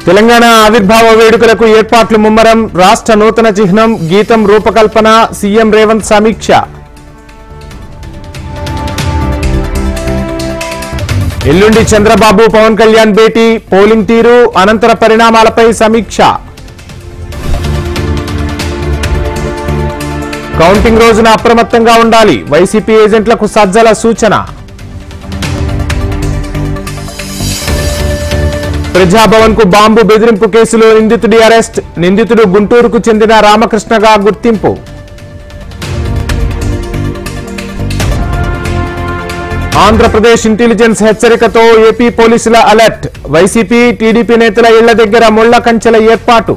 తెలంగాణ ఆవిర్భావ వేడుకలకు ఏర్పాట్లు ముమ్మరం. రాష్ట్ర నూతన చిహ్నం గీతం రూపకల్పన. సీఎం రేవంత్ సమీక్ష. ఎల్లుండి చంద్రబాబు పవన్ కళ్యాణ్ భేటీ. పోలింగ్ తీరు అనంతర పరిణామాలపై సమీక్ష. కౌంటింగ్ రోజున అప్రమత్తంగా ఉండాలి. వైసీపీ ఏజెంట్లకు సజ్జల సూచన. ప్రజాభవన్ కు బాంబు బెదిరింపు కేసులో నిందితుడి అరెస్ట్. నిందితుడు గుంటూరుకు చెందిన రామకృష్ణగా గుర్తింపు. ఆంధ్రప్రదేశ్ ఇంటెలిజెన్స్ హెచ్చరికతో ఏపీ పోలీసుల అలర్ట్. వైసీపీ టీడీపీ నేతల ఇళ్ల దగ్గర ముళ్ల కంచెల ఏర్పాటు.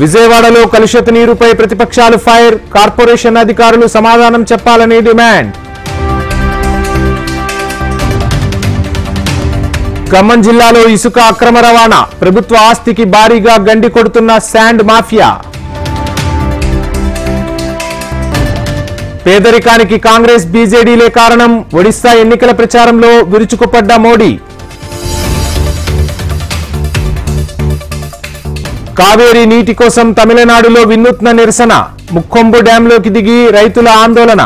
విజయవాడలో కలుషిత నీరుపై ప్రతిపక్షాలు ఫైర్. కార్పొరేషన్ అధికారులు సమాధానం చెప్పాలని డిమాండ్. ఖమ్మం జిల్లాలో ఇసుక అక్రమ రవాణా. ప్రభుత్వ ఆస్తికి భారీగా గండి కొడుతున్న శాండ్ మాఫియా. పేదరికానికి కాంగ్రెస్ బీజేడీలే కారణం. ఒడిశా ఎన్నికల ప్రచారంలో విరుచుకుపడ్డ మోడీ. కావేరీ నీటి కోసం తమిళనాడులో వినూత్న నిరసన. ముక్కొంబు డ్యాంలోకి దిగి రైతుల ఆందోళన.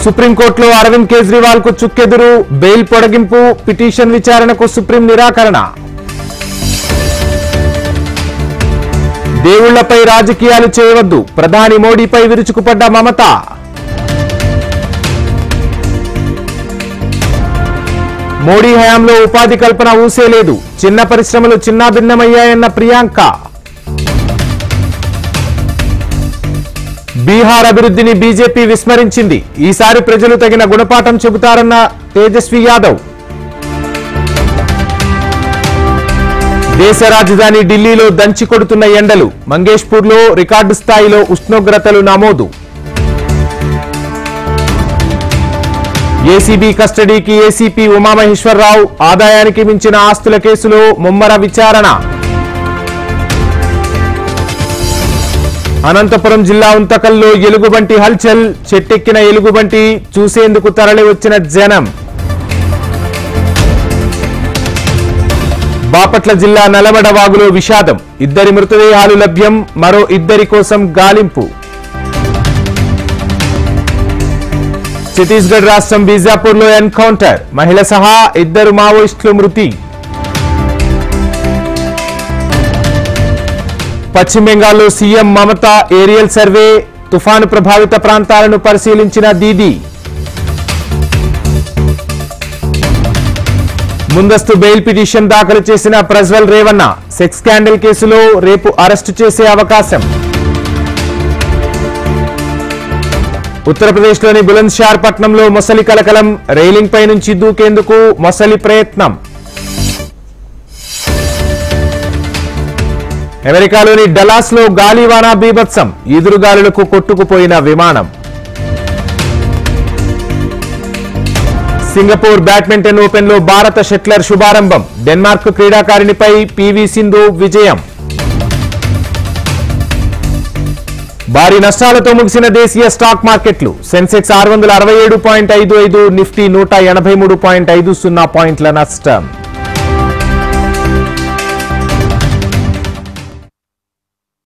సుప్రీంకోర్టులో అరవింద్ కేజ్రీవాల్ కు చుక్కెదురు. బెయిల్ పొడిగింపు. పిటిషన్ విచారణకు సుప్రీం నిరాకరణ. దేవుళ్లపై రాజకీయాలు చేయవద్దు. ప్రధాని మోడీపై విరుచుకుపడ్డ మమత. మోడీ హయాంలో ఉపాధి కల్పన ఊసేలేదు. చిన్న పరిశ్రమలు చిన్నాభిన్నమయ్యాయన్న ప్రియాంక. బీహార్ అభివృద్ధిని బీజేపీ విస్మరించింది. ఈసారి ప్రజలు తగిన గుణపాఠం చెబుతారన్న తేజస్వి యాదవ్. దేశ రాజధాని ఢిల్లీలో దంచి కొడుతున్న ఎండలు. మంగేష్పూర్లో రికార్డు స్థాయిలో ఉష్ణోగ్రతలు నమోదు. ఏసీబీ కస్టడీకి ఏసీపీ ఉమామహేశ్వరరావు. ఆదాయానికి మించిన ఆస్తుల కేసులో ముమ్మర విచారణ. అనంతపురం జిల్లా ఉంతకల్లో ఎలుగుబంటి హల్చల్. చెట్టెక్కిన ఎలుగుబంటి చూసేందుకు తరలి వచ్చిన జనం. బాపట్ల జిల్లా నల్లమడ వాగులో విషాదం. 2 మృతదేహాలు లభ్యం. మరో 2 కోసం గాలింపు. ఛత్తీస్గఢ్ రాష్ట్రం బీజాపూర్లో ఎన్కౌంటర్. మహిళ సహా 2 మావోయిస్టులు మృతి. పశ్చిమ బెంగాల్లో సీఎం మమత ఏరియల్ సర్వే. తుఫాను ప్రభావిత ప్రాంతాలను పరిశీలించిన దీదీ. ముందస్తు బెయిల్ పిటిషన్ దాఖలు చేసిన ప్రజ్వల్ రేవన్న. సెక్స్ స్కాండల్ కేసులో రేపు అరెస్టు చేసే అవకాశం. ఉత్తరప్రదేశ్లోని బులంద్షహర్ పట్టణంలో మొసలి కలకలం. రైలింగ్ పై నుంచి దూకేందుకు మొసలి ప్రయత్నం. అమెరికాలోని డలాస్ లో గాలివాన బీభత్సం. ఈదురుగాలులకు కొట్టుకుపోయిన విమానం. సింగపూర్ బ్యాడ్మింటన్ ఓపెన్ లో భారత షట్లర్ శుభారంభం. డెన్మార్క్ క్రీడాకారిణిపై పీవీ సింధు విజయం. భారీ నష్టాలతో ముగిసిన దేశీయ స్టాక్ మార్కెట్లు. సెన్సెక్స్ 667.55. నిఫ్టీ 183.50 పాయింట్ల నష్టం.